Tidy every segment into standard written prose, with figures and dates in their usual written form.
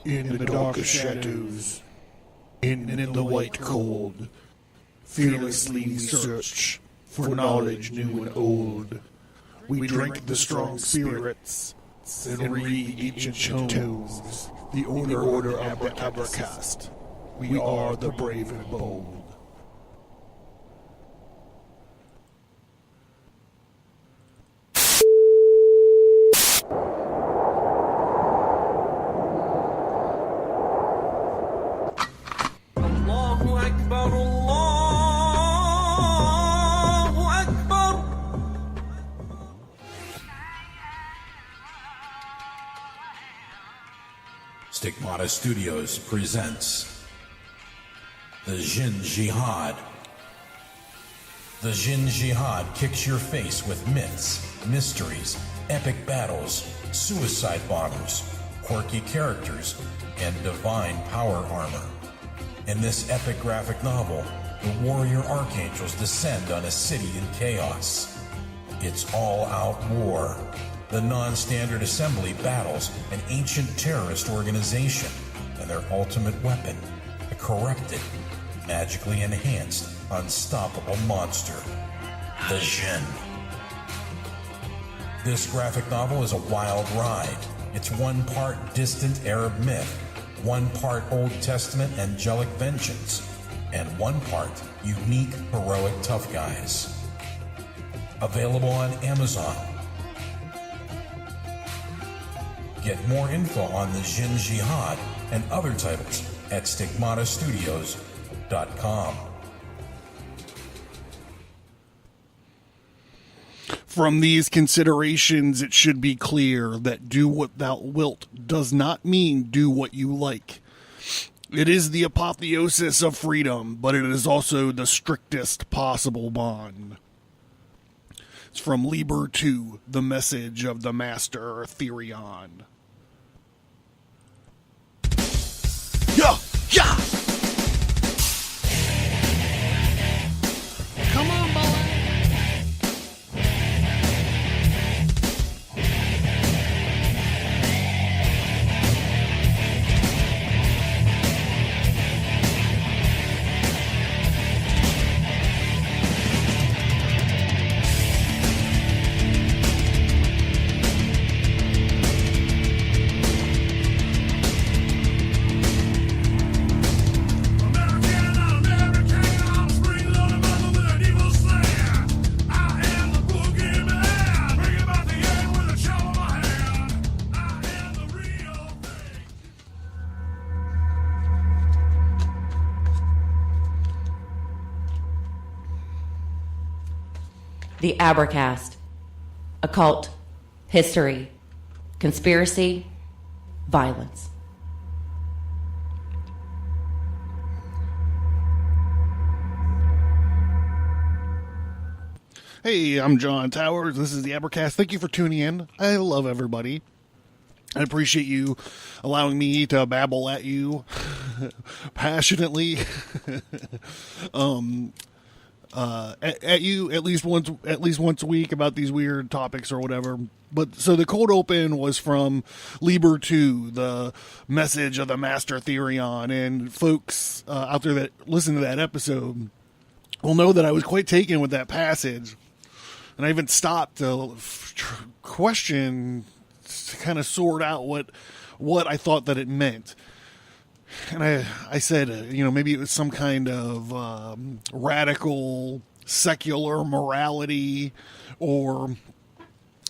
In the dark shadows, in the white cold, fearlessly we search for knowledge new and old. We drink the strong spirits and read ancient tomes. The order of the Abercast. We are the brave and bold. Stigmata Studios presents The Jinn Jihad. The Jinn Jihad kicks your face with myths, mysteries, epic battles, suicide bombers, quirky characters, and divine power armor. In this epic graphic novel, the warrior archangels descend on a city in chaos. It's all-out war. The non-standard assembly battles an ancient terrorist organization and their ultimate weapon, a corrupted, magically enhanced, unstoppable monster, the Jinn. This graphic novel is a wild ride. It's one part distant Arab myth, one part Old Testament angelic vengeance, and one part unique heroic tough guys. Available on Amazon. Get more info on the Jinn Jihad and other titles at stigmatastudios.com. From these considerations, it should be clear that do what thou wilt does not mean do what you like. It is the apotheosis of freedom, but it is also the strictest possible bond. It's from Liber 2, the message of the Master Therion. Yeah! Yeah! Come on, boy! The Abercast. Occult. History. Conspiracy. Violence. Hey, I'm John Towers. This is the Abercast. Thank you for tuning in. I love everybody. I appreciate you allowing me to babble at you passionately. At you at least once a week about these weird topics or whatever. But so the cold open was from Liber 2, the message of the Master Therion, and folks out there that listen to that episode will know that I was quite taken with that passage, and I even stopped to question, to kind of sort out what I thought that it meant. And I said, maybe it was some kind of radical secular morality, or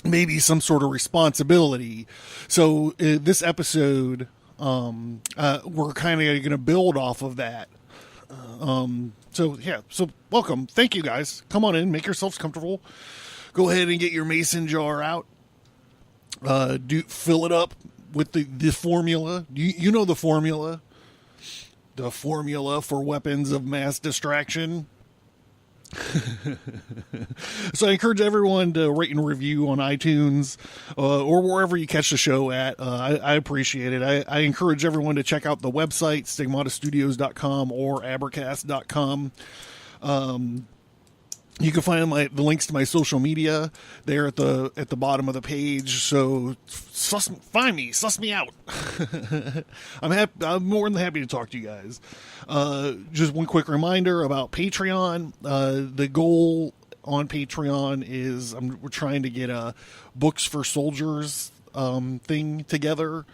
maybe some sort of responsibility. So this episode, we're kind of going to build off of that. So welcome. Thank you, guys. Come on in, make yourselves comfortable. Go ahead and get your mason jar out. Fill it up with the formula. You know the formula. The formula for weapons of mass distraction. So I encourage everyone to rate and review on iTunes or wherever you catch the show at. I appreciate it. I encourage everyone to check out the website, stigmatastudios.com or abercast.com. You can find the links to my social media there at the bottom of the page. So find me, suss me out. I'm more than happy to talk to you guys. Just one quick reminder about Patreon. The goal on Patreon is we're trying to get a Books for Soldiers thing together.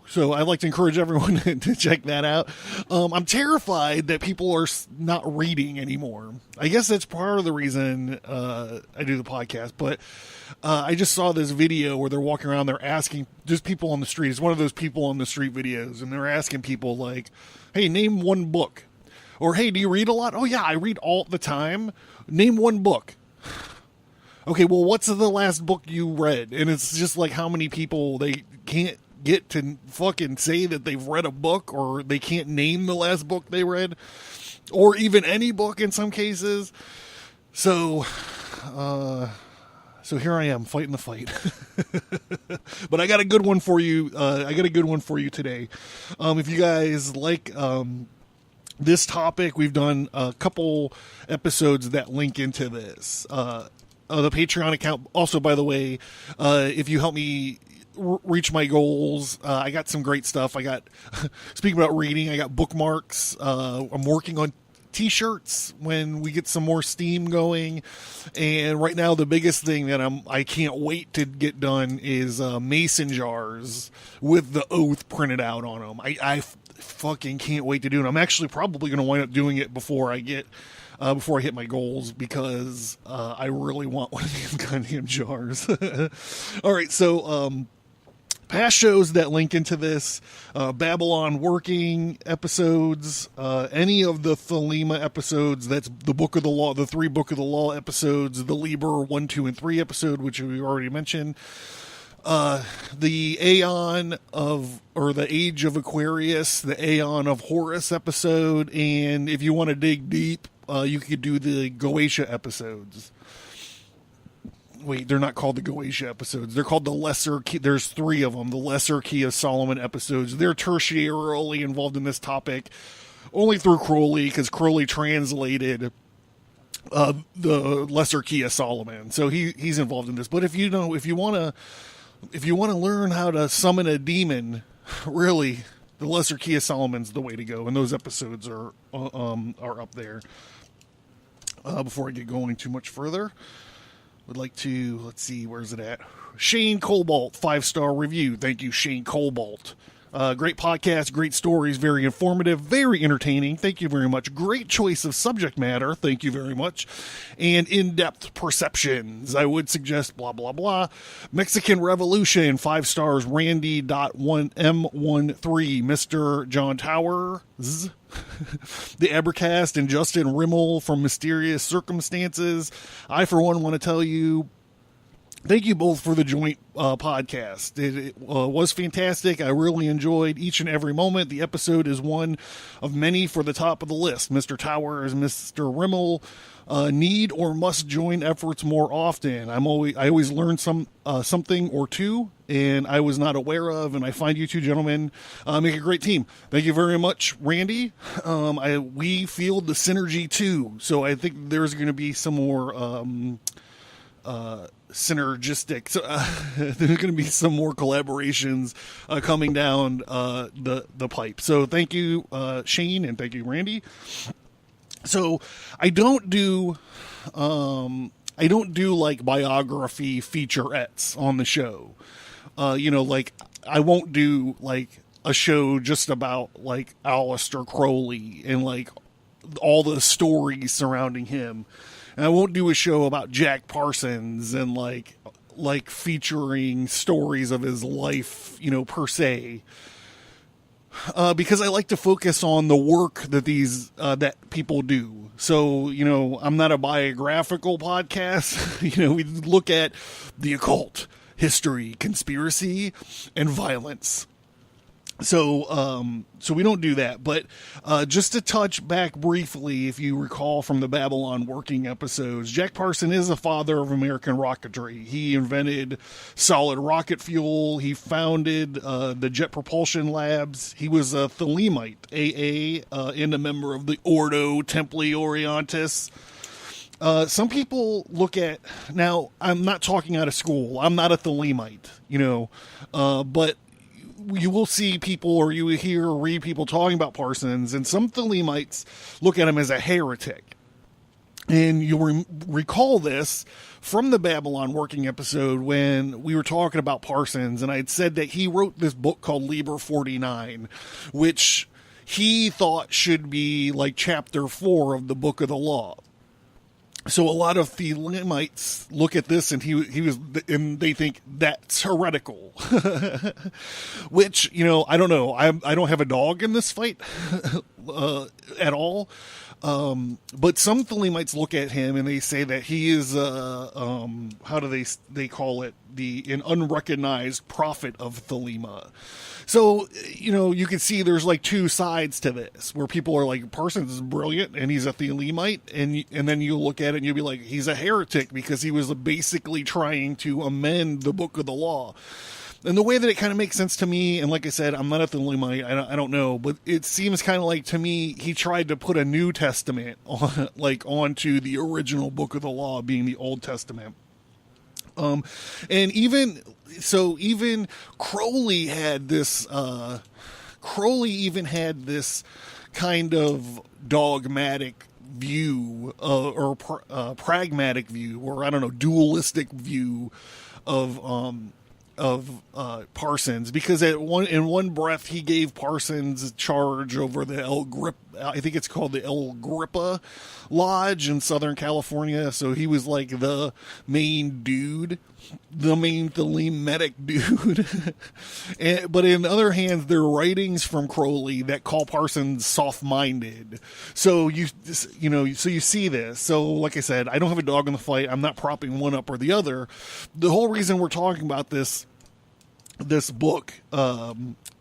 So I'd like to encourage everyone to check that out. I'm terrified that people are not reading anymore. I guess that's part of the reason I do the podcast. But I just saw this video where they're walking around. They're asking just people on the street. It's one of those people on the street videos. And they're asking people like, hey, name one book. Or, hey, do you read a lot? Oh, yeah, I read all the time. Name one book. Okay, well, what's the last book you read? And it's just like how many people they can't get to fucking say that they've read a book, or they can't name the last book they read, or even any book in some cases. So here I am fighting the fight. But I got a good one for you. Today. If you guys like this topic, we've done a couple episodes that link into this. The Patreon account. Also, by the way, if you help me reach my goals, I got some great stuff. Speaking about reading, I got bookmarks. I'm working on t-shirts when we get some more steam going. And right now, the biggest thing that I can't wait to get done is mason jars with the oath printed out on them. I fucking can't wait to do it. I'm actually probably going to wind up doing it before I hit my goals, because I really want one of these goddamn jars. All right, so past shows that link into this, Babylon Working episodes, any of the Thelema episodes, that's the Book of the Law, the 3 Book of the Law episodes, the Liber 1, 2, and 3 episode, which we already mentioned, the Aeon of, or the Age of Aquarius, the Aeon of Horus episode, and if you want to dig deep, you could do the Goetia episodes. Wait, they're not called the Goetia episodes. They're called the Lesser Key. There's 3 of them. The Lesser Key of Solomon episodes. They're tertiarily involved in this topic, only through Crowley, because Crowley translated the Lesser Key of Solomon. So he's involved in this. But if you want to learn how to summon a demon, really, the Lesser Key of Solomon's the way to go. And those episodes are up there. Before I get going too much further, would like to, let's see, where's it at? Shane Cobalt, 5-star review. Thank you, Shane Cobalt. Great podcast, great stories, very informative, very entertaining. Thank you very much. Great choice of subject matter. Thank you very much. And in-depth perceptions. I would suggest blah, blah, blah. Mexican Revolution, 5 stars, Randy.1M13, Mr. John Towers. The Ebercast and Justin Rimmel from Mysterious Circumstances. I, for one, want to tell you, thank you both for the joint podcast. It was fantastic. I really enjoyed each and every moment. The episode is one of many for the top of the list. Mr. Towers, Mr. Rimmel need or must join efforts more often. I always learn something or two, and I was not aware of, and I find you two gentlemen make a great team. Thank you very much, Randy. We feel the synergy too, so I think there's going to be some more synergistic. So there's going to be some more collaborations coming down the pipe. So thank you, Shane, and thank you, Randy. So I don't do like biography featurettes on the show. Like I won't do like a show just about like Aleister Crowley and like all the stories surrounding him. And I won't do a show about Jack Parsons and like featuring stories of his life, per se. Because I like to focus on the work that that people do. So, I'm not a biographical podcast. We look at the occult, history, conspiracy, and violence. So we don't do that. But just to touch back briefly, if you recall from the Babylon Working episodes, Jack Parson is the father of American rocketry. He invented solid rocket fuel. He founded the Jet Propulsion Labs. He was a Thelemite, and a member of the Ordo Templi Orientis. Some people look at, now I'm not talking out of school. I'm not a Thelemite, but you will see people, or you will hear or read people talking about Parsons, and some Thelemites look at him as a heretic. And you'll recall this from the Babylon Working episode when we were talking about Parsons, and I had said that he wrote this book called Liber 49, which he thought should be like chapter 4 of the Book of the Law. So a lot of Thelemites look at this and and they think that's heretical, which, I don't know. I don't have a dog in this fight at all. But some Thelemites look at him and they say that he is, how do they call it? An unrecognized prophet of Thelema. So, you can see there's like two sides to this, where people are like, Parsons is brilliant and he's a Thelemite, and then you look at it and you'll be like, he's a heretic because he was basically trying to amend the Book of the Law. And the way that it kind of makes sense to me, and like I said, I'm not a Thelemite, I don't know, but it seems kind of like, to me, he tried to put a New Testament onto the original Book of the Law, being the Old Testament. And even Crowley had this, kind of dogmatic view, or pragmatic view, or I don't know, dualistic view of Parsons, because in one breath he gave Parsons charge over the I think it's called the El Grippa Lodge in Southern California. So he was like the main dude, the main Thelemitic dude. But in other hands, there are writings from Crowley that call Parsons soft-minded. So you see this. So like I said, I don't have a dog in the fight. I'm not propping one up or the other. The whole reason we're talking about this book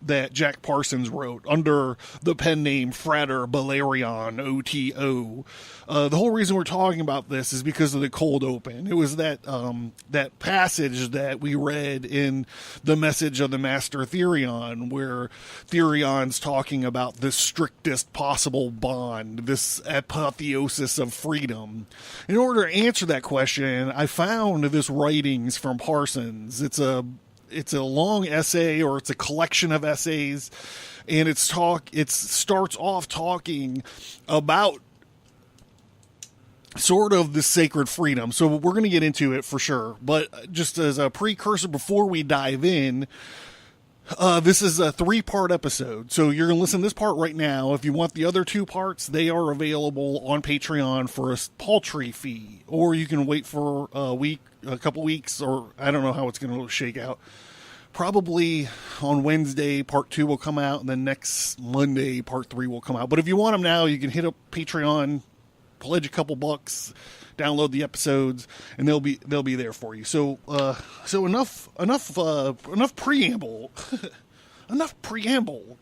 that Jack Parsons wrote under the pen name Frater Balerion, OTO. The whole reason we're talking about this is because of the cold open. It was that passage that we read in the message of the Master Therion, where Therion's talking about the strictest possible bond, this apotheosis of freedom. In order to answer that question, I found this writings from Parsons. It's a long essay, or it's a collection of essays, and it starts off talking about sort of the sacred freedom. So we're going to get into it for sure, but just as a precursor before we dive in, this is a 3-part episode. So you're going to listen to this part right now. If you want the other 2 parts, they are available on Patreon for a paltry fee, or you can wait for a couple weeks, or I don't know how it's going to shake out. Probably on Wednesday, part 2 will come out, and then next Monday, part 3 will come out. But if you want them now, you can hit up Patreon, pledge a couple bucks, download the episodes, and they'll be there for you. So enough preamble, enough preamble.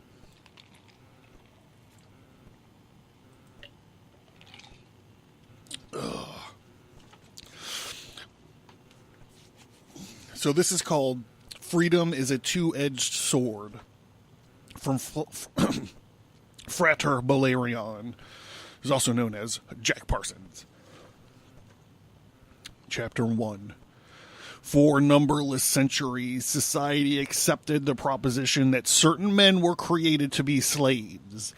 Ugh. So this is called Freedom is a Two-Edged Sword, from Frater Balerion, who's also known as Jack Parsons. Chapter 1. For numberless centuries, society accepted the proposition that certain men were created to be slaves.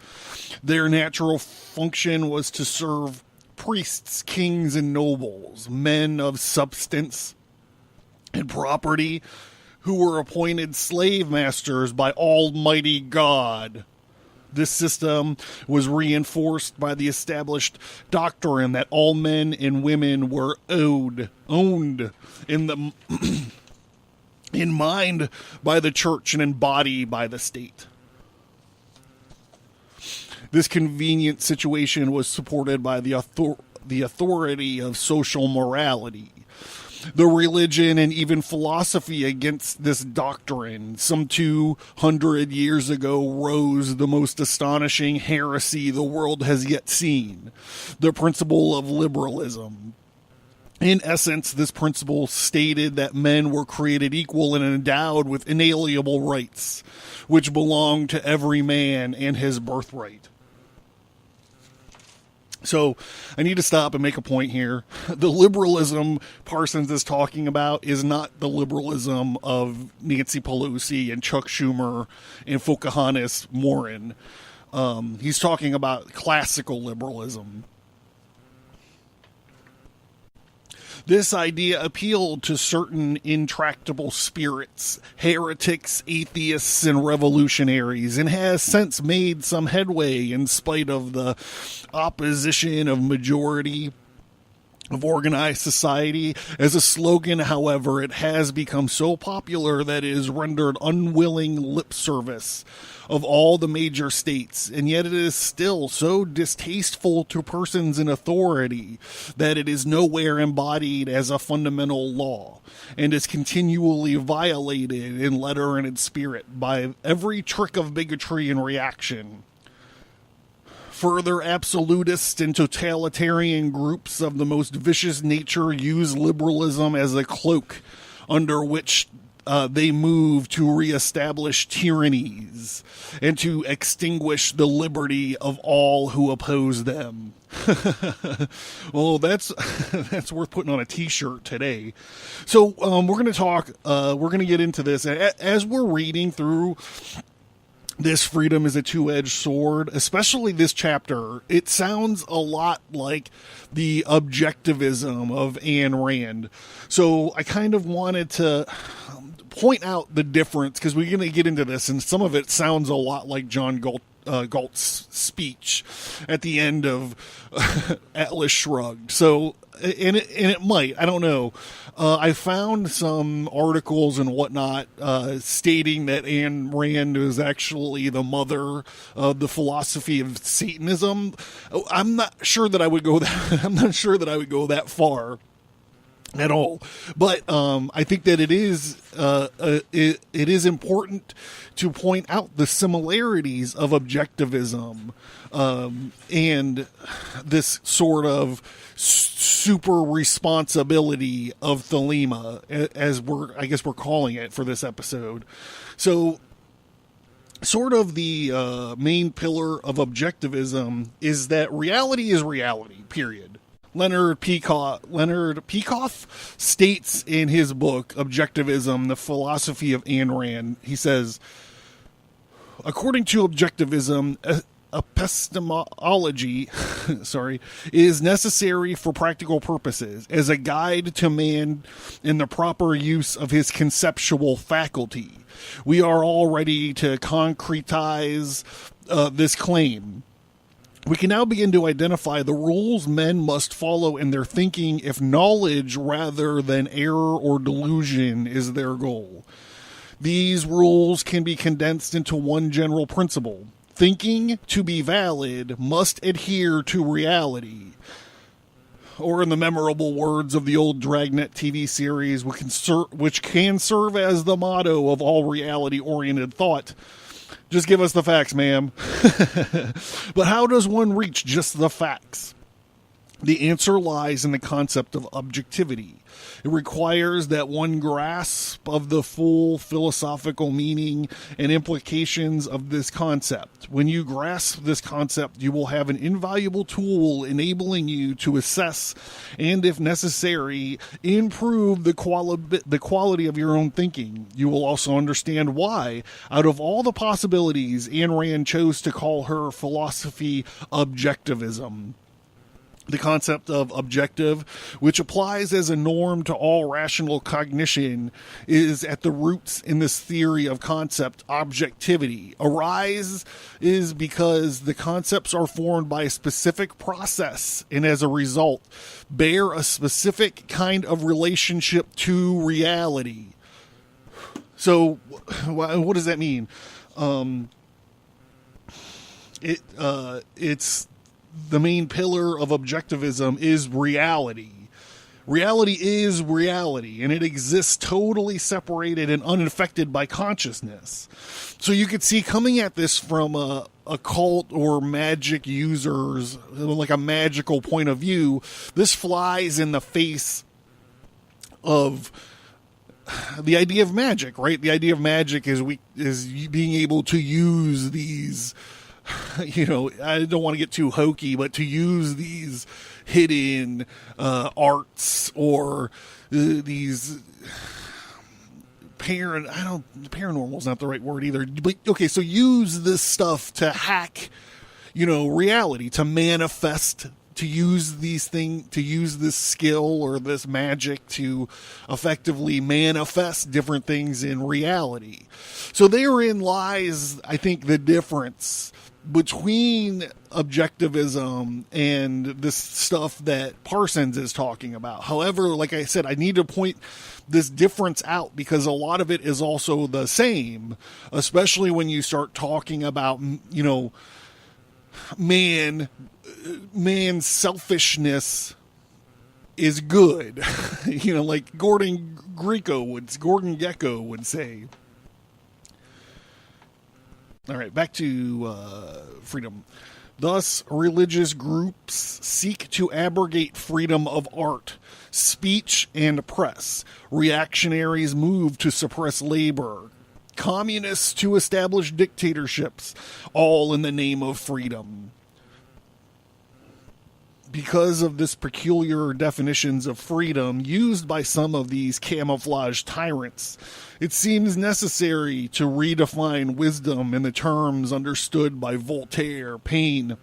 Their natural function was to serve priests, kings, and nobles, men of substance and property, who were appointed slave masters by Almighty God. This system was reinforced by the established doctrine that all men and women were owned in mind by the church and in body by the state. This convenient situation was supported by the authority of social morality. the religion and even philosophy against this doctrine. Some 200 years ago rose the most astonishing heresy the world has yet seen, the principle of liberalism. In essence, this principle stated that men were created equal and endowed with inalienable rights, which belong to every man and his birthright. So I need to stop and make a point here. The liberalism Parsons is talking about is not the liberalism of Nancy Pelosi and Chuck Schumer and Pocahontas Morin. He's talking about classical liberalism. This idea appealed to certain intractable spirits, heretics, atheists, and revolutionaries, and has since made some headway in spite of the opposition of majority of organized society. As a slogan, however, it has become so popular that it is rendered unwilling lip service of all the major states, and yet it is still so distasteful to persons in authority that it is nowhere embodied as a fundamental law, and is continually violated in letter and in spirit by every trick of bigotry and reaction. Further, absolutist and totalitarian groups of the most vicious nature use liberalism as a cloak under which they move to reestablish tyrannies and to extinguish the liberty of all who oppose them. Well, that's worth putting on a t-shirt today. So we're going to talk, we're going to get into this. As we're reading through this Freedom is a Two-Edged Sword, especially this chapter, it sounds a lot like the objectivism of Ayn Rand. So I kind of wanted to point out the difference, because we're going to get into this, and some of it sounds a lot like John Galt's speech at the end of Atlas Shrugged. So, and it might, I don't know. I found some articles and whatnot stating that Ayn Rand is actually the mother of the philosophy of Satanism. I'm not sure that I would go that. I'm not sure that I would go that far at all, but I think that it is important to point out the similarities of objectivism and this sort of super responsibility of Thelema, as I guess we're calling it for this episode. So, sort of the main pillar of objectivism is that reality is reality, period. Leonard Peikoff states in his book, Objectivism, the Philosophy of Ayn Rand, he says, according to objectivism, epistemology is necessary for practical purposes as a guide to man in the proper use of his conceptual faculty. We are all ready to concretize this claim. We can now begin to identify the rules men must follow in their thinking if knowledge rather than error or delusion is their goal. These rules can be condensed into one general principle. Thinking, to be valid, must adhere to reality. Or in the memorable words of the old Dragnet TV series, which can serve as the motto of all reality-oriented thought, just give us the facts, ma'am. But how does one reach just the facts? The answer lies in the concept of objectivity. It requires that one grasp of the full philosophical meaning and implications of this concept. When you grasp this concept, you will have an invaluable tool enabling you to assess and, if necessary, improve the quality of your own thinking. You will also understand why, out of all the possibilities, Ayn Rand chose to call her philosophy objectivism. The concept of objective, which applies as a norm to all rational cognition, is at the roots in this theory of concept objectivity. Arise is because the concepts are formed by a specific process and as a result bear a specific kind of relationship to reality. So what does that mean? It's the main pillar of objectivism is reality. Reality is reality, and it exists totally separated and unaffected by consciousness. So you could see, coming at this from a occult or magic users, like a magical point of view, this flies in the face of the idea of magic, right? The idea of magic is being able to use these, I don't want to get too hokey, but to use these hidden arts or these paranormal is not the right word either. But okay, so use this stuff to hack, reality, to manifest, to use this skill or this magic to effectively manifest different things in reality. So therein lies, I think, the difference between objectivism and this stuff that Parsons is talking about. However, like I said, I need to point this difference out because a lot of it is also the same, especially when you start talking about, man's selfishness is good. Like Gordon Gekko would say. All right, back to freedom. Thus, religious groups seek to abrogate freedom of art, speech, and press. Reactionaries move to suppress labor. Communists to establish dictatorships, all in the name of freedom. Because of this peculiar definitions of freedom used by some of these camouflaged tyrants, it seems necessary to redefine wisdom in the terms understood by Voltaire, Paine,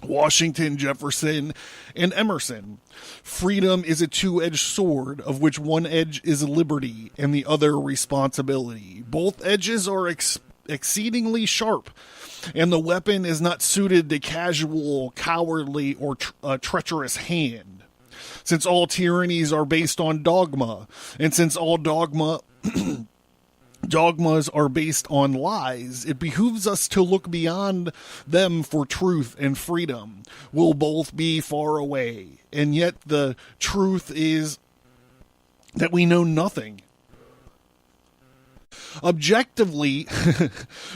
Washington, Jefferson, and Emerson. Freedom is a two-edged sword, of which one edge is liberty and the other responsibility. Both edges are exceedingly sharp, and the weapon is not suited to casual, cowardly, or treacherous hand. Since all tyrannies are based on dogma, and since all dogmas are based on lies, it behooves us to look beyond them, for truth and freedom will both be far away. And yet the truth is that we know nothing. Objectively,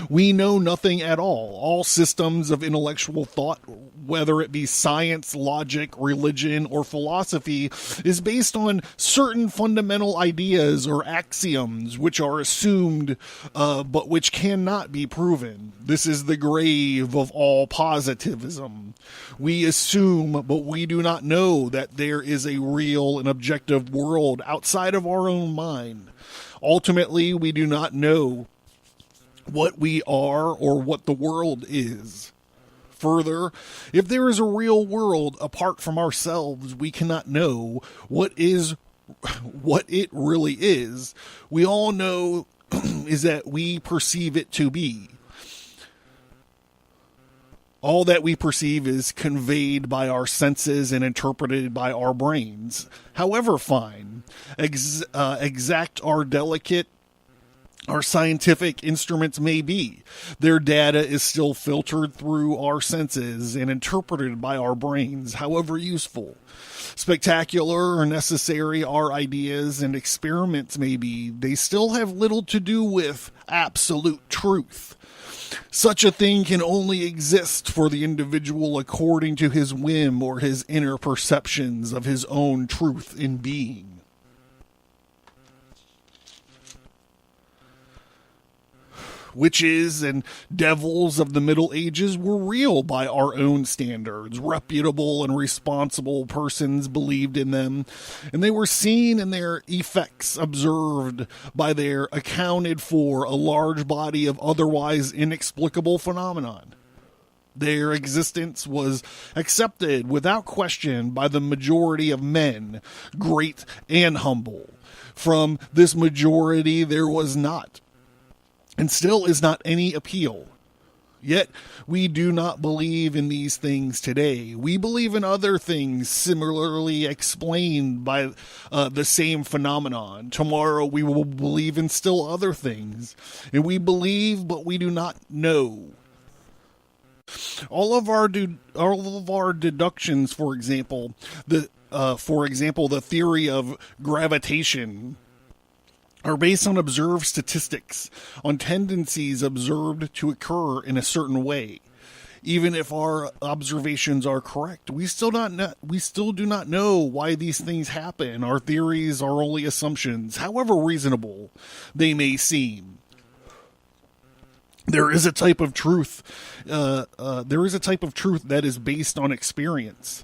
we know nothing at all. All systems of intellectual thought, whether it be science, logic, religion, or philosophy, is based on certain fundamental ideas or axioms which are assumed, but which cannot be proven. This is the grave of all positivism. We assume, but we do not know that there is a real and objective world outside of our own mind. Ultimately, we do not know what we are or what the world is. Further, if there is a real world apart from ourselves, we cannot know what it really is. We all know is that we perceive it to be. All that we perceive is conveyed by our senses and interpreted by our brains. However fine, exact or delicate our scientific instruments may be, their data is still filtered through our senses and interpreted by our brains, however useful. Spectacular or necessary our ideas and experiments may be, they still have little to do with absolute truth. Such a thing can only exist for the individual according to his whim or his inner perceptions of his own truth in being. Witches and devils of the Middle Ages were real by our own standards. Reputable and responsible persons believed in them, and they were seen in their effects observed by their accounted for a large body of otherwise inexplicable phenomenon. Their existence was accepted without question by the majority of men, great and humble. From this majority there was not, and still is not, any appeal. Yet we do not believe in these things today. We believe in other things similarly explained by the same phenomenon. Tomorrow we will believe in still other things. And we believe, but we do not know. All of our deductions, for example, the theory of gravitation, are based on observed statistics, on tendencies observed to occur in a certain way. Even if our observations are correct, we still do not know why these things happen. Our theories are only assumptions, however reasonable they may seem. There is a type of truth. That is based on experience.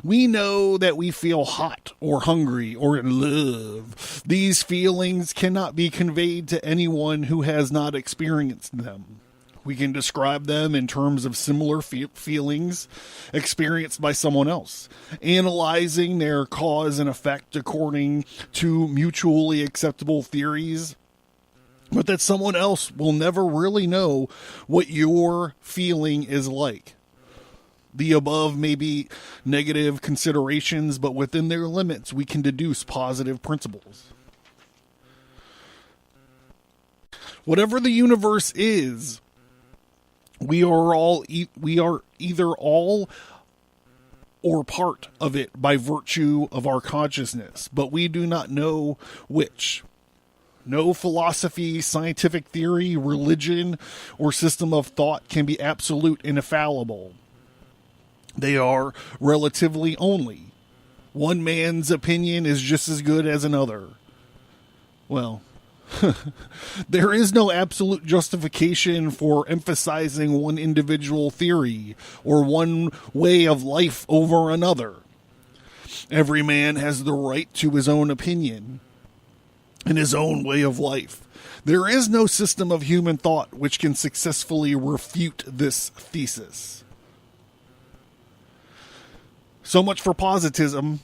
We know that we feel hot or hungry or in love. These feelings cannot be conveyed to anyone who has not experienced them. We can describe them in terms of similar feelings experienced by someone else, analyzing their cause and effect according to mutually acceptable theories, but that someone else will never really know what your feeling is like. The above may be negative considerations, but within their limits, we can deduce positive principles. Whatever the universe is, we are either all or part of it by virtue of our consciousness, but we do not know which. No philosophy, scientific theory, religion, or system of thought can be absolute and infallible. They are relatively only. One man's opinion is just as good as another. Well, there is no absolute justification for emphasizing one individual theory or one way of life over another. Every man has the right to his own opinion and his own way of life. There is no system of human thought which can successfully refute this thesis. So much for positivism,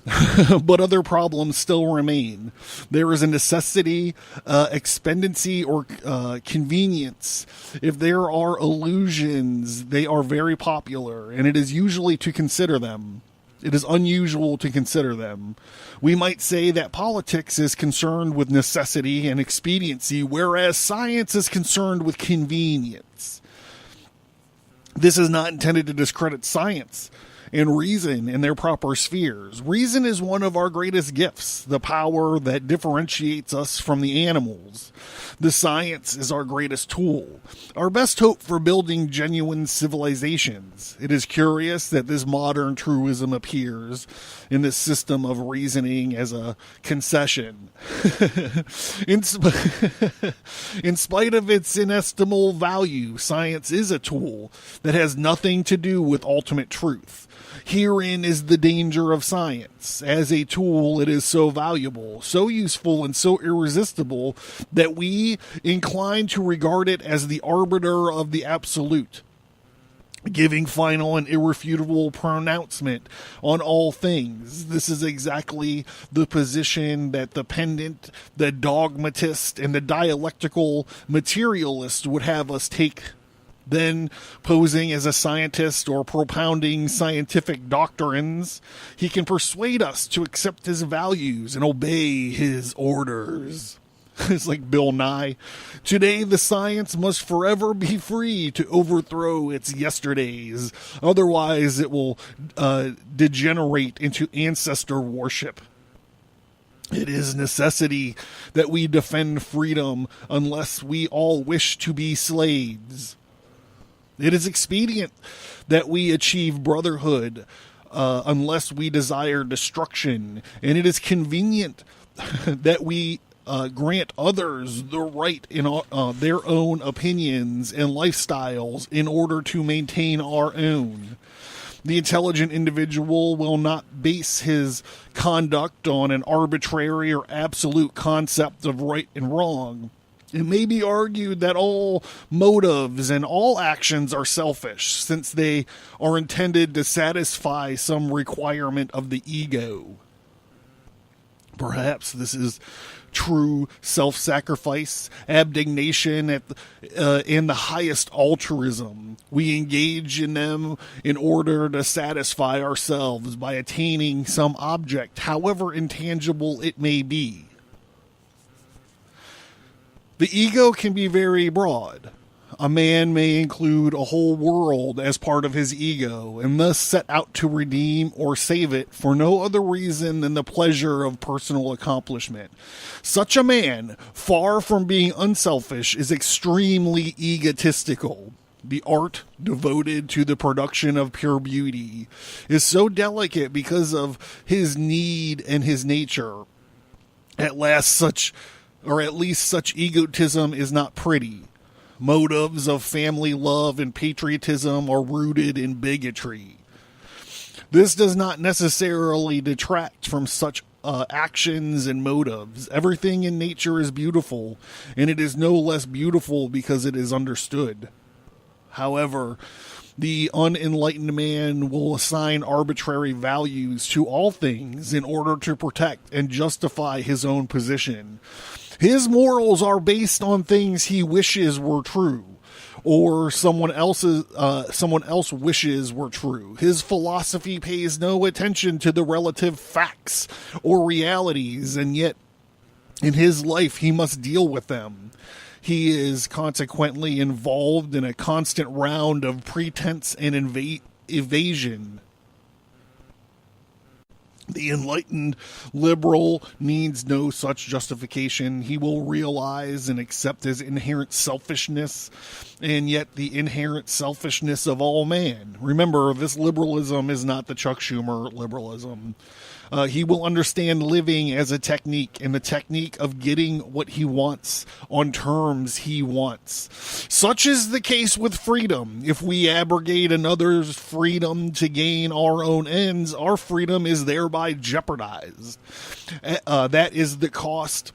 but other problems still remain. There is a necessity, expediency, or convenience. If there are illusions, they are very popular, and it is unusual to consider them. We might say that politics is concerned with necessity and expediency, whereas science is concerned with convenience. This is not intended to discredit science and reason in their proper spheres. Reason is one of our greatest gifts, the power that differentiates us from the animals. The science is our greatest tool, our best hope for building genuine civilizations. It is curious that this modern truism appears in this system of reasoning as a concession. In spite of its inestimable value, science is a tool that has nothing to do with ultimate truth. Herein is the danger of science. As a tool, it is so valuable, so useful, and so irresistible that we incline to regard it as the arbiter of the absolute, giving final and irrefutable pronouncement on all things. This is exactly the position that the pedant, the dogmatist, and the dialectical materialist would have us take. Then, posing as a scientist or propounding scientific doctrines, he can persuade us to accept his values and obey his orders. It's like Bill Nye. Today, the science must forever be free to overthrow its yesterdays. Otherwise, it will degenerate into ancestor worship. It is necessity that we defend freedom unless we all wish to be slaves. It is expedient that we achieve brotherhood unless we desire destruction, and it is convenient that we grant others the right in their own opinions and lifestyles in order to maintain our own. The intelligent individual will not base his conduct on an arbitrary or absolute concept of right and wrong. It may be argued that all motives and all actions are selfish, since they are intended to satisfy some requirement of the ego. Perhaps this is true self-sacrifice, abnegation, and the highest altruism. We engage in them in order to satisfy ourselves by attaining some object, however intangible it may be. The ego can be very broad. A man may include a whole world as part of his ego, and thus set out to redeem or save it for no other reason than the pleasure of personal accomplishment. Such a man, far from being unselfish, is extremely egotistical. The art devoted to the production of pure beauty is so delicate because of his need and his nature. At least such egotism is not pretty. Motives of family love and patriotism are rooted in bigotry. This does not necessarily detract from such actions and motives. Everything in nature is beautiful, and it is no less beautiful because it is understood. However, the unenlightened man will assign arbitrary values to all things in order to protect and justify his own position. His morals are based on things he wishes were true, or someone else wishes were true. His philosophy pays no attention to the relative facts or realities, and yet in his life he must deal with them. He is consequently involved in a constant round of pretense and evasion. The enlightened liberal needs no such justification. He will realize and accept his inherent selfishness, and yet the inherent selfishness of all man. Remember, this liberalism is not the Chuck Schumer liberalism. He will understand living as a technique, and the technique of getting what he wants on terms he wants. Such is the case with freedom. If we abrogate another's freedom to gain our own ends, our freedom is thereby jeopardized. That is the cost.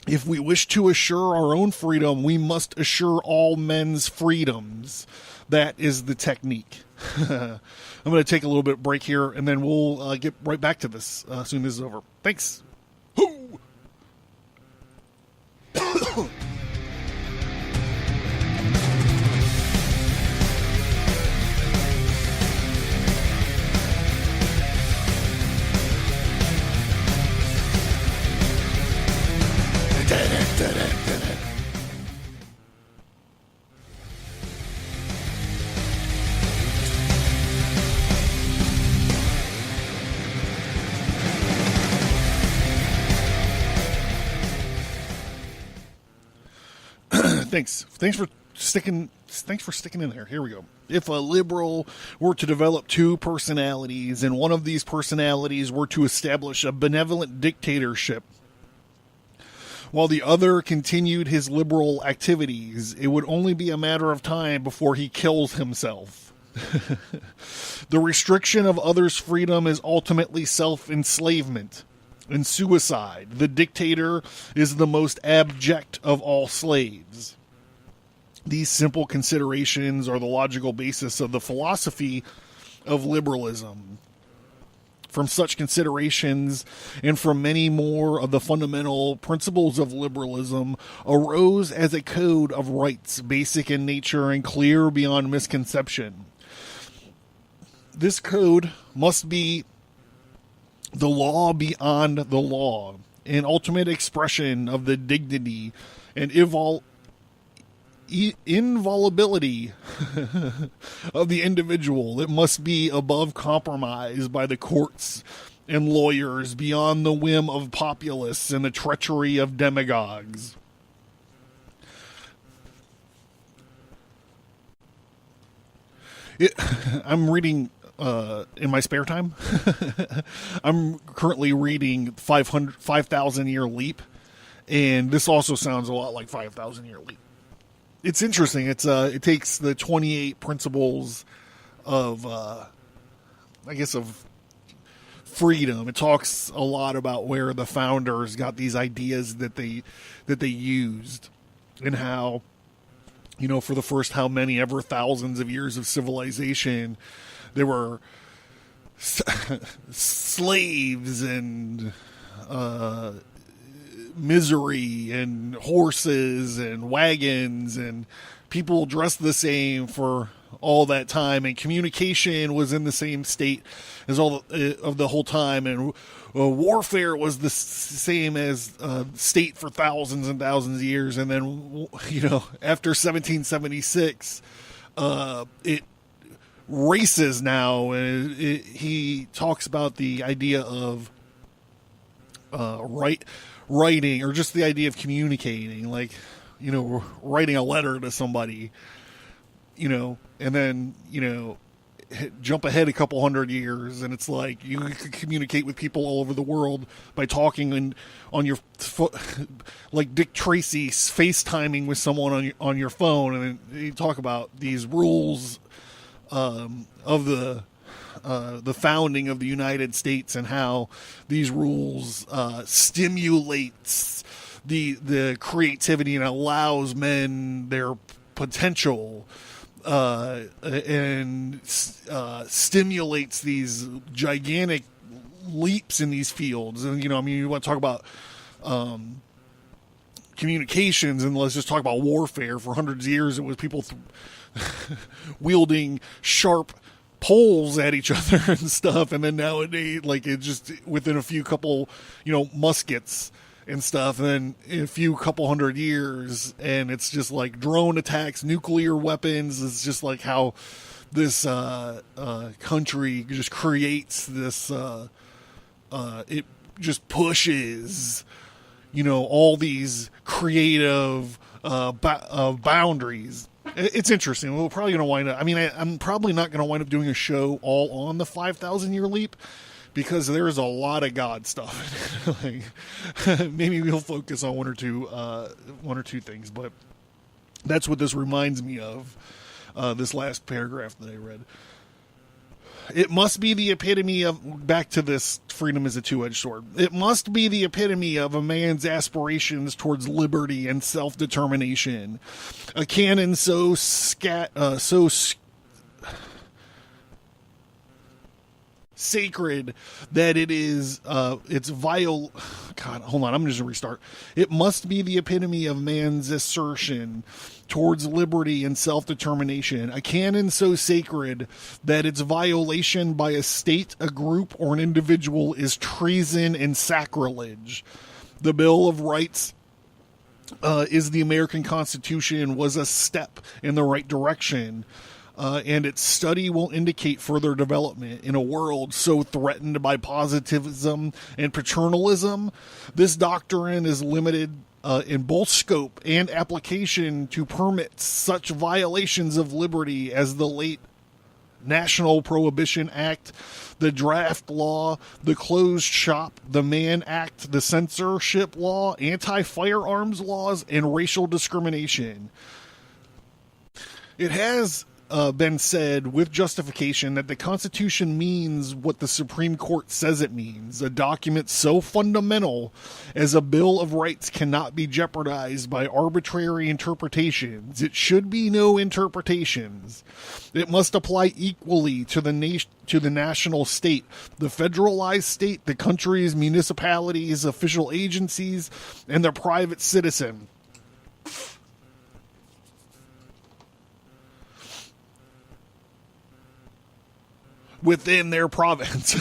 If we wish to assure our own freedom, we must assure all men's freedoms. That is the technique. I'm going to take a little bit of break here, and then we'll get right back to this as soon as this is over. Thanks. Hoo! Thanks for sticking in there. Here we go. If a liberal were to develop two personalities, and one of these personalities were to establish a benevolent dictatorship, while the other continued his liberal activities, it would only be a matter of time before he kills himself. The restriction of others' freedom is ultimately self-enslavement and suicide. The dictator is the most abject of all slaves. These simple considerations are the logical basis of the philosophy of liberalism. From such considerations, and from many more of the fundamental principles of liberalism, arose as a code of rights, basic in nature and clear beyond misconception. This code must be the law beyond the law, an ultimate expression of the dignity and inviolability of the individual. It must be above compromise by the courts and lawyers, beyond the whim of populists and the treachery of demagogues. I'm reading in my spare time. I'm currently reading 5,000 Year Leap, and this also sounds a lot like 5,000 Year Leap. It's interesting. It takes the 28 principles of, of freedom. It talks a lot about where the founders got these ideas that they used, and how, for the first how many ever thousands of years of civilization, there were slaves and misery and horses and wagons and people dressed the same for all that time, and communication was in the same state as all of the whole time, and warfare was the same as state for thousands and thousands of years. And then, after 1776, it races now, and he talks about the idea of writing, or just the idea of communicating, like, writing a letter to somebody, and then, jump ahead a couple hundred years, and it's like you can communicate with people all over the world by talking on your like Dick Tracy's FaceTiming with someone on your phone. And you talk about these rules of the founding of the United States, and how these rules stimulates the creativity and allows men their potential, and stimulates these gigantic leaps in these fields. And you want to talk about communications, and let's just talk about warfare. For hundreds of years, it was people wielding sharp poles at each other and stuff, and then nowadays, like, it just within a few couple muskets and stuff, and then in a few couple hundred years, and it's just like drone attacks, nuclear weapons. It's just like how this country just creates this it just pushes all these creative boundaries. It's interesting. We're probably going to wind up, I'm probably not going to wind up doing a show all on the 5,000 year leap, because there's a lot of God stuff. Like, maybe we'll focus on one or two things, but that's what this reminds me of. This last paragraph that I read. It must be the epitome of, back to this, freedom is a two-edged sword. It must be the epitome of a man's aspirations towards liberty and self-determination. A canon so sacred that it is it's vile. God, hold on, I'm just gonna restart. It must be the epitome of man's assertion towards liberty and self-determination, a canon so sacred that its violation by a state, a group, or an individual is treason and sacrilege. The Bill of Rights is the American Constitution, was a step in the right direction. And its study will indicate further development in a world so threatened by positivism and paternalism. This doctrine is limited in both scope and application to permit such violations of liberty as the late National Prohibition Act, the Draft Law, the Closed Shop, the Mann Act, the Censorship Law, anti-firearms laws, and racial discrimination. It has been said with justification that the Constitution means what the Supreme Court says it means. A document so fundamental as a Bill of Rights cannot be jeopardized by arbitrary interpretations. It should be no interpretations. It must apply equally to the national state, the federalized state, the country's municipalities, official agencies, and the private citizen. Within their province.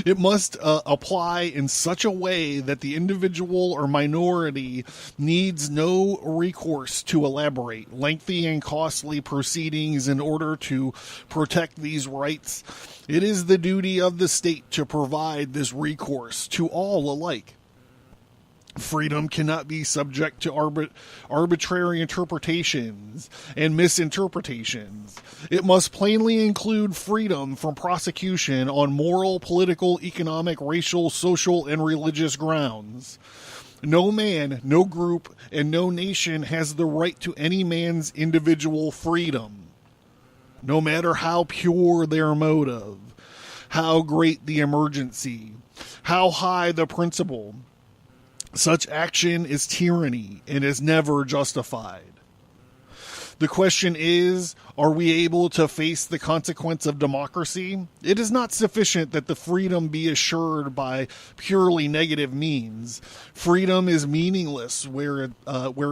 It must apply in such a way that the individual or minority needs no recourse to elaborate lengthy and costly proceedings in order to protect these rights. It is the duty of the state to provide this recourse to all alike. Freedom cannot be subject to arbitrary interpretations and misinterpretations. It must plainly include freedom from prosecution on moral, political, economic, racial, social, and religious grounds. No man, no group, and no nation has the right to any man's individual freedom, no matter how pure their motive, how great the emergency, how high the principle. Such action is tyranny and is never justified. The question is, are we able to face the consequence of democracy? It is not sufficient that the freedom be assured by purely negative means. Freedom is meaningless where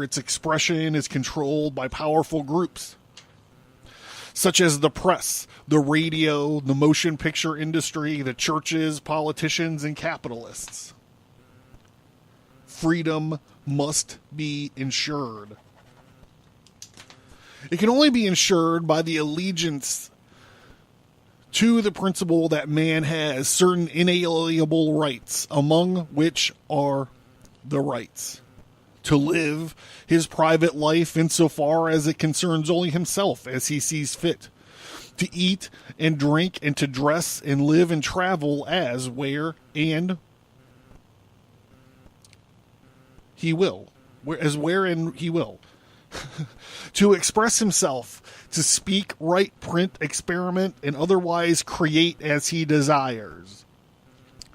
its expression is controlled by powerful groups. such as the press, the radio, the motion picture industry, the churches, politicians, and capitalists. Freedom must be ensured. It can only be ensured by the allegiance to the principle that man has certain inalienable rights, among which are the rights to live his private life insofar as it concerns only himself as he sees fit, to eat and drink and to dress and live and travel as, where, and he will, wherein he will, to express himself, to speak, write, print, experiment, and otherwise create as he desires,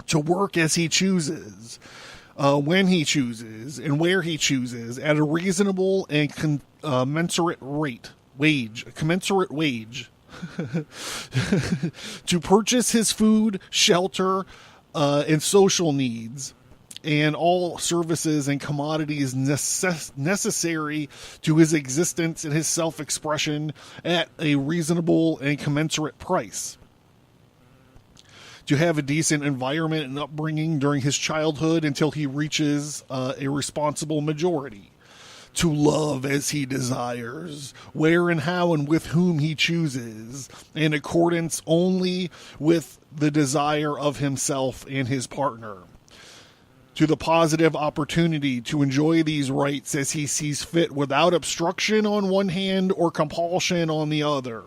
to work as he chooses, when he chooses, and where he chooses, at a reasonable and commensurate wage, to purchase his food, shelter, and social needs, and all services and commodities necessary to his existence and his self-expression at a reasonable and commensurate price. To have a decent environment and upbringing during his childhood until he reaches a responsible majority. To love as he desires, where and how and with whom he chooses, in accordance only with the desire of himself and his partner. To the positive opportunity to enjoy these rights as he sees fit without obstruction on one hand or compulsion on the other.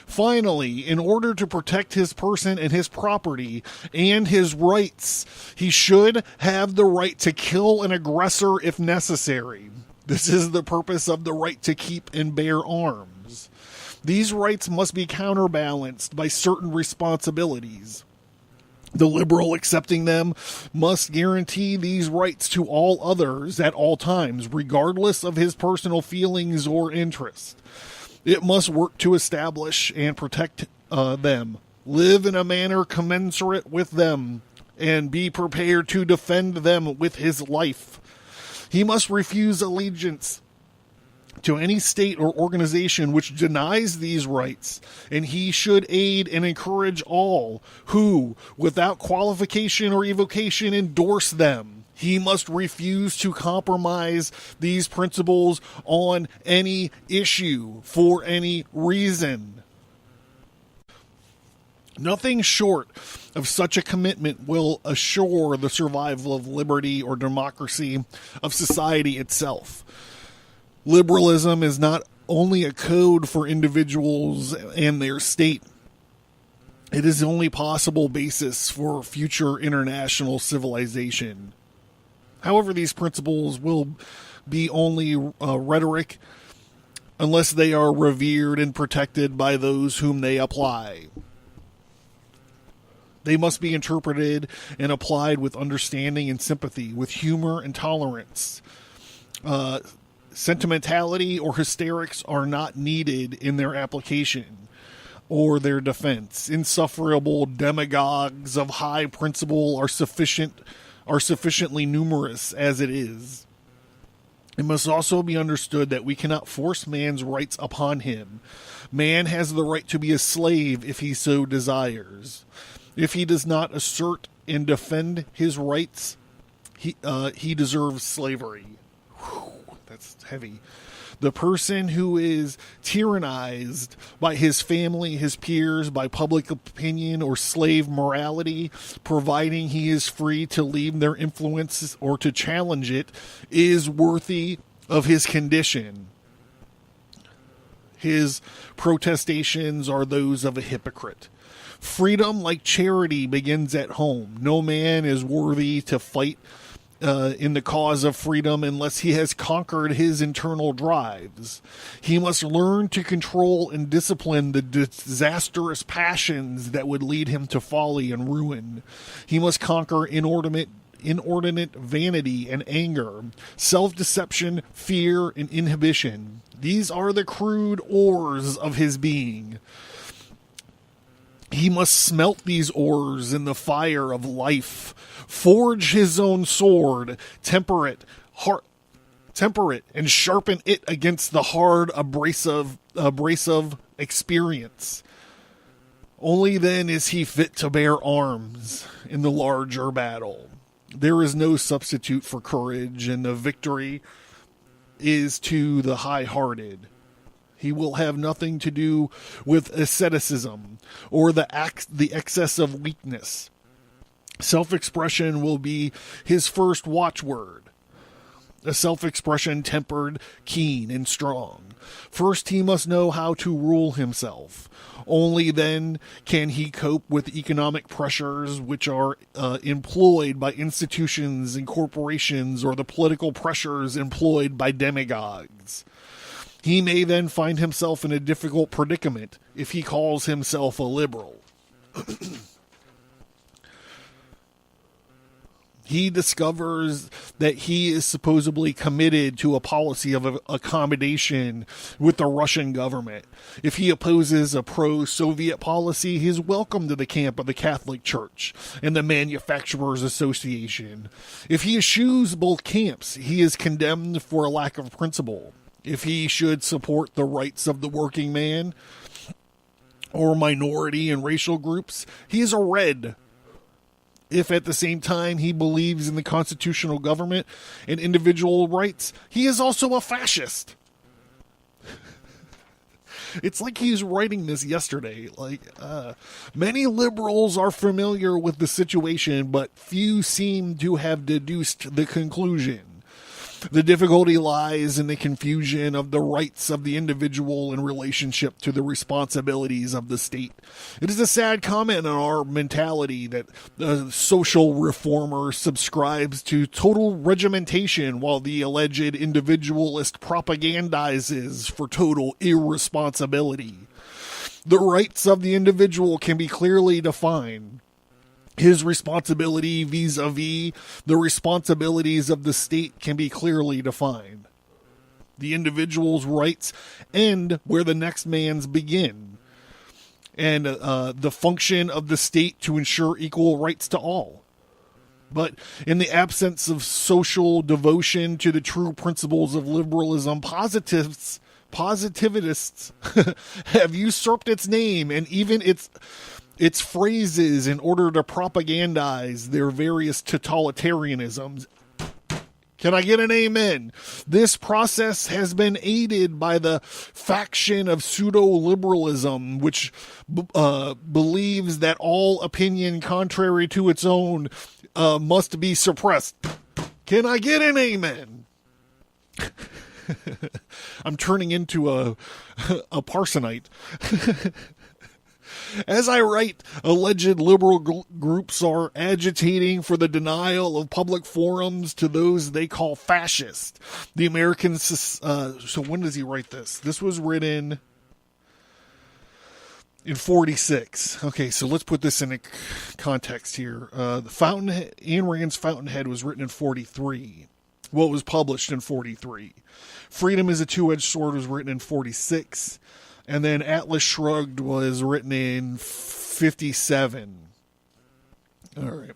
Finally, in order to protect his person and his property and his rights, he should have the right to kill an aggressor if necessary. This is the purpose of the right to keep and bear arms. These rights must be counterbalanced by certain responsibilities. The liberal accepting them must guarantee these rights to all others at all times, regardless of his personal feelings or interests. It must work to establish and protect them, live in a manner commensurate with them, and be prepared to defend them with his life. He must refuse allegiance to any state or organization which denies these rights, and he should aid and encourage all who, without qualification or evocation, endorse them. He must refuse to compromise these principles on any issue for any reason. Nothing short of such a commitment will assure the survival of liberty or democracy of society itself. Liberalism is not only a code for individuals and their state. It is the only possible basis for future international civilization. However, these principles will be only rhetoric unless they are revered and protected by those whom they apply. They must be interpreted and applied with understanding and sympathy, with humor and tolerance. Sentimentality or hysterics are not needed in their application or their defense. Insufferable demagogues of high principle are sufficiently numerous as it is. It must also be understood that we cannot force man's rights upon him. Man has the right to be a slave if he so desires. If he does not assert and defend his rights, he deserves slavery. Whew. That's heavy. The person who is tyrannized by his family, his peers, by public opinion or slave morality, providing he is free to leave their influence or to challenge it, is worthy of his condition. His protestations are those of a hypocrite. Freedom, like charity, begins at home. No man is worthy to fight in the cause of freedom unless he has conquered his internal drives. He must learn to control and discipline the disastrous passions that would lead him to folly and ruin. He must conquer inordinate vanity and anger, self-deception, fear, and inhibition. These are the crude ores of his being. He must smelt these ores in the fire of life, forge his own sword, temper it temper it, and sharpen it against the hard, abrasive experience. Only then is he fit to bear arms in the larger battle. There is no substitute for courage, and the victory is to the high-hearted. He will have nothing to do with asceticism or the excess of weakness. Self-expression will be his first watchword. A self-expression tempered, keen, and strong. First, he must know how to rule himself. Only then can he cope with economic pressures which are employed by institutions and corporations, or the political pressures employed by demagogues. He may then find himself in a difficult predicament if he calls himself a liberal. He discovers that he is supposedly committed to a policy of accommodation with the Russian government. If he opposes a pro-Soviet policy, he is welcome to the camp of the Catholic Church and the Manufacturers Association. If he eschews both camps, he is condemned for a lack of principle. If he should support the rights of the working man or minority and racial groups, he is a red. If at the same time he believes in the constitutional government and individual rights, he is also a fascist. It's like he's writing this yesterday. Many liberals are familiar with the situation, but few seem to have deduced the conclusion. The difficulty lies in the confusion of the rights of the individual in relationship to the responsibilities of the state. It is a sad comment on our mentality that the social reformer subscribes to total regimentation while the alleged individualist propagandizes for total irresponsibility. The rights of the individual can be clearly defined. His responsibility vis-a-vis the responsibilities of the state can be clearly defined. The individual's rights end where the next man's begin, and the function of the state to ensure equal rights to all. But in the absence of social devotion to the true principles of liberalism, positivists have usurped its name and even its phrases in order to propagandize their various totalitarianisms. Can I get an amen? This process has been aided by the faction of pseudo-liberalism, which believes that all opinion contrary to its own must be suppressed. Can I get an amen? I'm turning into a Parsonite. As I write, alleged liberal groups are agitating for the denial of public forums to those they call fascist. The Americans, so when does he write this? This was written in 46. Okay, so let's put this in a context here. Ayn Rand's Fountainhead was written in 43. Well, it was published in 43. Freedom is a Two-Edged Sword was written in 46. And then Atlas Shrugged was written in 57. All right.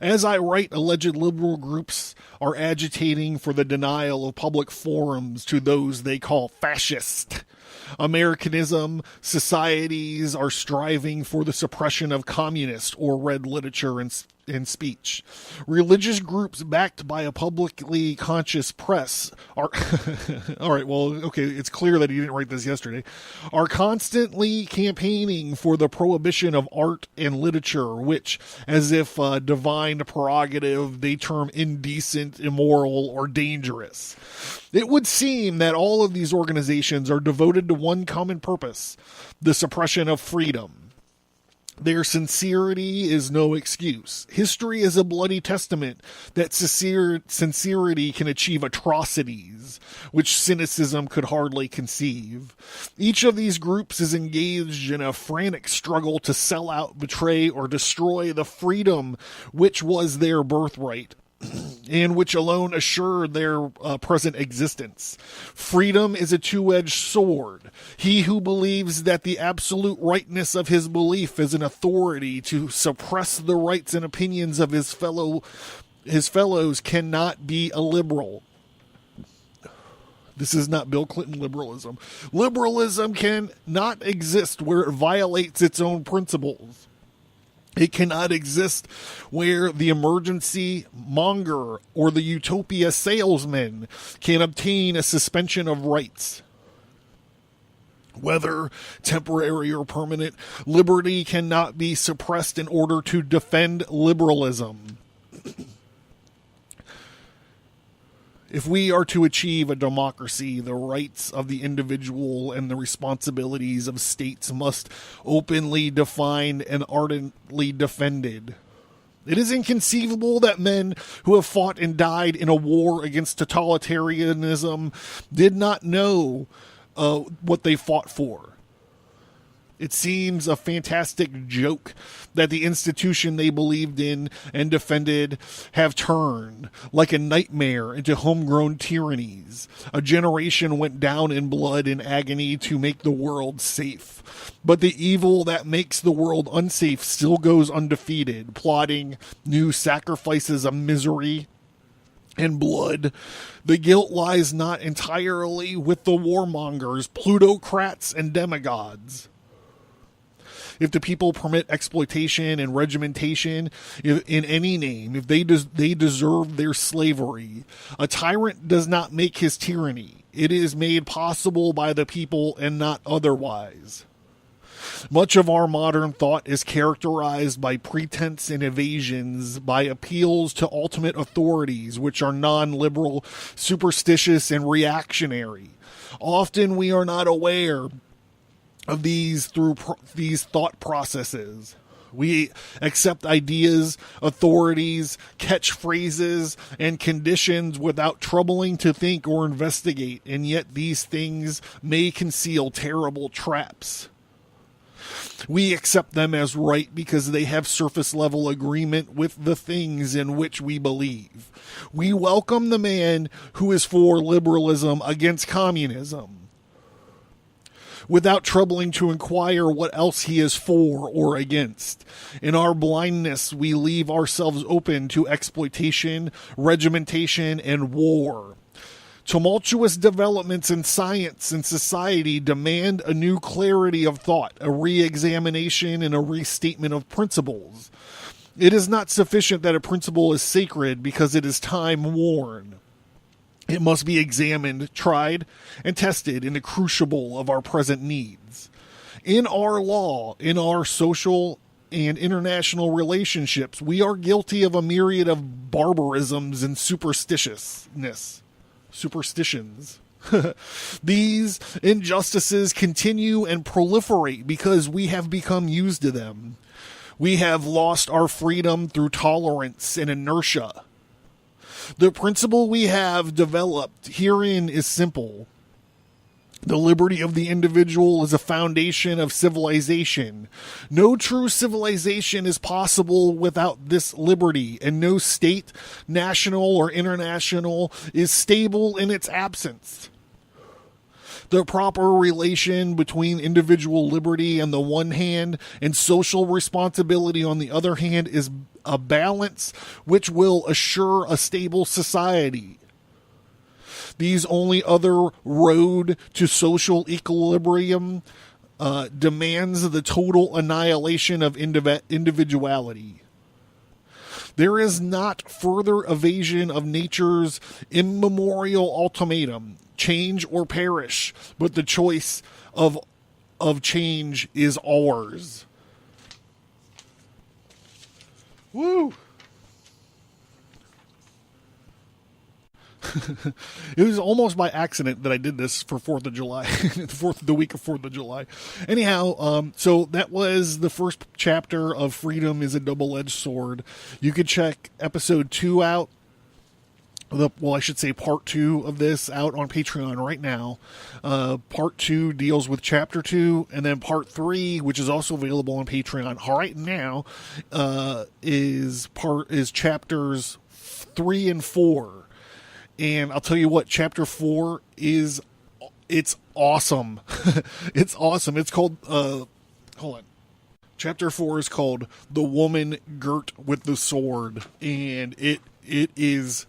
As I write, alleged liberal groups are agitating for the denial of public forums to those they call fascist. Americanism societies are striving for the suppression of communist or red literature and speech. Religious groups backed by a publicly conscious press are all right, well, okay, it's clear that he didn't write this yesterday, are constantly campaigning for the prohibition of art and literature, which, as if a divine prerogative, they term indecent, immoral, or dangerous. It would seem that all of these organizations are devoted to one common purpose: the suppression of freedom. Their sincerity is no excuse. History is a bloody testament that sincerity can achieve atrocities, which cynicism could hardly conceive. Each of these groups is engaged in a frantic struggle to sell out, betray, or destroy the freedom which was their birthright. and which alone assure their present existence. Freedom is a two-edged sword. He who believes that the absolute rightness of his belief is an authority to suppress the rights and opinions of his fellows cannot be a liberal. This is not Bill Clinton liberalism. Liberalism cannot exist where it violates its own principles. It cannot exist where the emergency monger or the utopia salesman can obtain a suspension of rights. Whether temporary or permanent, liberty cannot be suppressed in order to defend liberalism. If we are to achieve a democracy, the rights of the individual and the responsibilities of states must openly defined and ardently defended. It is inconceivable that men who have fought and died in a war against totalitarianism did not know what they fought for. It seems a fantastic joke that the institution they believed in and defended have turned, like a nightmare, into homegrown tyrannies. A generation went down in blood and agony to make the world safe. But the evil that makes the world unsafe still goes undefeated, plotting new sacrifices of misery and blood. The guilt lies not entirely with the warmongers, plutocrats, and demagogues. If the people permit exploitation and regimentation in any name, if they deserve their slavery, a tyrant does not make his tyranny. It is made possible by the people and not otherwise. Much of our modern thought is characterized by pretense and evasions, by appeals to ultimate authorities, which are non-liberal, superstitious, and reactionary. Often we are not aware of these through these thought processes. We accept ideas, authorities, catchphrases, and conditions without troubling to think or investigate, and yet these things may conceal terrible traps. We accept them as right because they have surface-level agreement with the things in which we believe. We welcome the man who is for liberalism against communism, without troubling to inquire what else he is for or against. In our blindness, we leave ourselves open to exploitation, regimentation, and war. Tumultuous developments in science and society demand a new clarity of thought, a re-examination and a restatement of principles. It is not sufficient that a principle is sacred because it is time-worn. It must be examined, tried, and tested in the crucible of our present needs. In our law, in our social and international relationships, we are guilty of a myriad of barbarisms and superstitions. These injustices continue and proliferate because we have become used to them. We have lost our freedom through tolerance and inertia. The principle we have developed herein is simple. The liberty of the individual is a foundation of civilization. No true civilization is possible without this liberty, and no state, national or international, is stable in its absence. The proper relation between individual liberty on the one hand and social responsibility on the other hand is a balance which will assure a stable society. These only other road to social equilibrium demands the total annihilation of individuality. There is not further evasion of nature's immemorial ultimatum, change or perish, but the choice of change is ours. Woo! It was almost by accident that I did this for 4th of July, the week of 4th of July. Anyhow, so that was the first chapter of Freedom is a Double-Edged Sword. You could check episode 2 out. I should say part 2 of this out on Patreon right now. Part 2 deals with chapter 2, and then part 3, which is also available on Patreon right now, is chapters 3 and 4. And I'll tell you what, chapter 4 it's awesome. It's awesome. It's called, hold on. Chapter 4 is called The Woman Girt with the Sword, and it is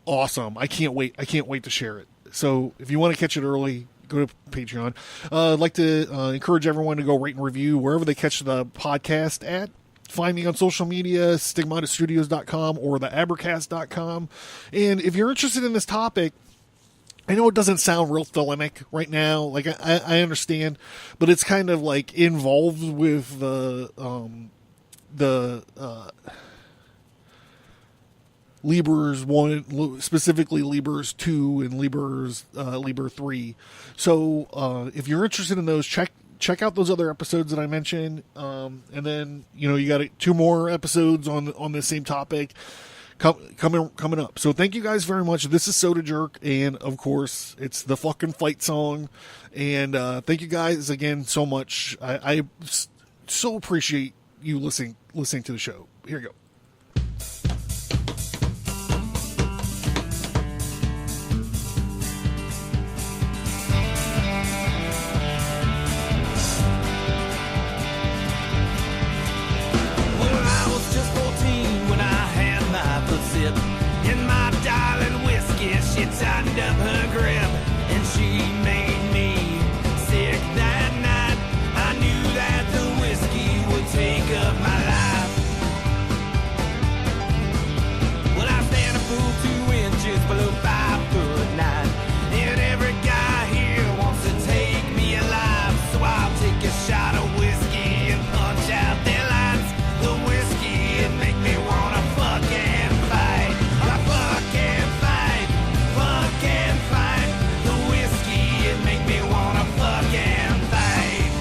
awesome. I can't wait to share it. So if you want to catch it early, go to Patreon. I'd like to encourage everyone to go rate and review wherever they catch the podcast at. Find me on social media, stigmatastudios.com or theabercast.com. And if you're interested in this topic, I know it doesn't sound real Thelemic right now. Like, I understand, but it's kind of like involved with Liber's 1, specifically Liber's 2 and Liber 3. So, if you're interested in those, check out those other episodes that I mentioned. And then, you got 2 more episodes on the same topic coming up. So thank you guys very much. This is Soda Jerk, and of course it's the fucking fight song. And thank you guys again so much. I so appreciate you listening to the show. Here you go. Tightened up her grip, and she made me sick that night. I knew that the whiskey would take up my life. Well, I stand a full 2 inches below 5'9", and every guy here wants to take me alive. So I'll take a shot of whiskey and punch out their lights. The whiskey, it make me wanna fucking fight. I fucking fight. Fucking fight. The whiskey, it make me wanna fucking fight.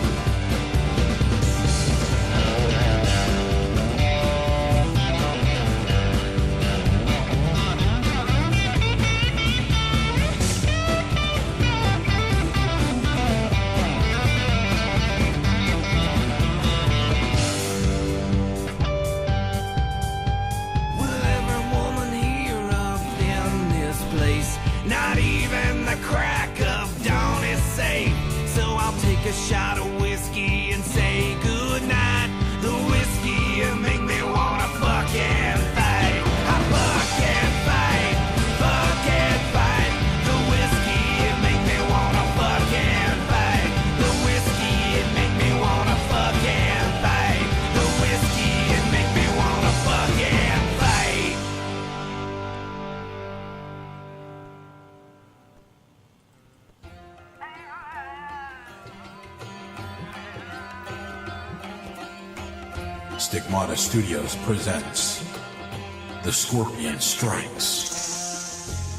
Will every woman here up in this place? Not even the crack of dawn is safe. So I'll take a shot of whiskey and say goodnight. The whiskey, it make me wanna fucking fight. I fucking fight. Fucking fight. The whiskey, it make me wanna fucking fight. The whiskey, it make me wanna fucking fight. The whiskey, it make me wanna fucking fight. Stigmata Studios presents The Scorpion Strikes.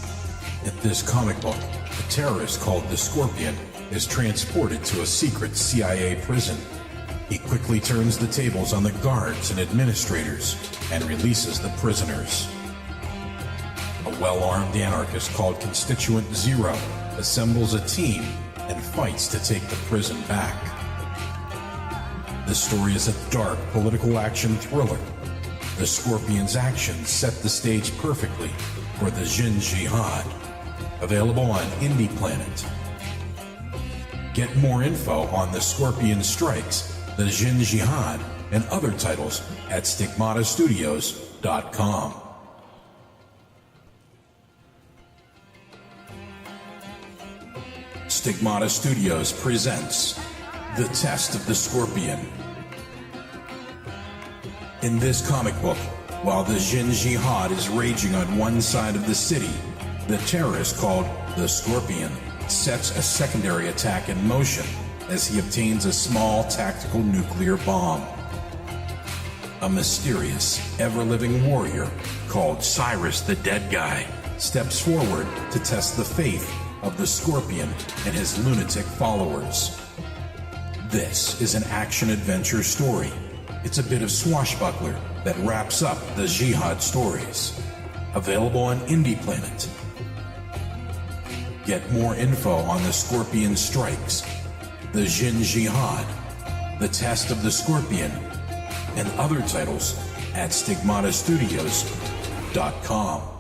In this comic book, a terrorist called the Scorpion is transported to a secret CIA prison. He quickly turns the tables on the guards and administrators and releases the prisoners. A well-armed anarchist called Constituent Zero assembles a team and fights to take the prison back. This story is a dark political action thriller. The Scorpion's actions set the stage perfectly for the Jin Jihad. Available on Indie Planet. Get more info on The Scorpion Strikes, the Jin Jihad, and other titles at stigmatastudios.com. Stigmata Studios presents The Test of the Scorpion. In this comic book, while the Jin Jihad is raging on one side of the city, the terrorist called the Scorpion sets a secondary attack in motion as he obtains a small tactical nuclear bomb. A mysterious, ever-living warrior called Cyrus the Dead Guy steps forward to test the faith of the Scorpion and his lunatic followers. This is an action-adventure story. It's a bit of swashbuckler that wraps up the Jihad stories. Available on Indie Planet. Get more info on the Scorpion Strikes, the Jin Jihad, the Test of the Scorpion, and other titles at stigmatastudios.com.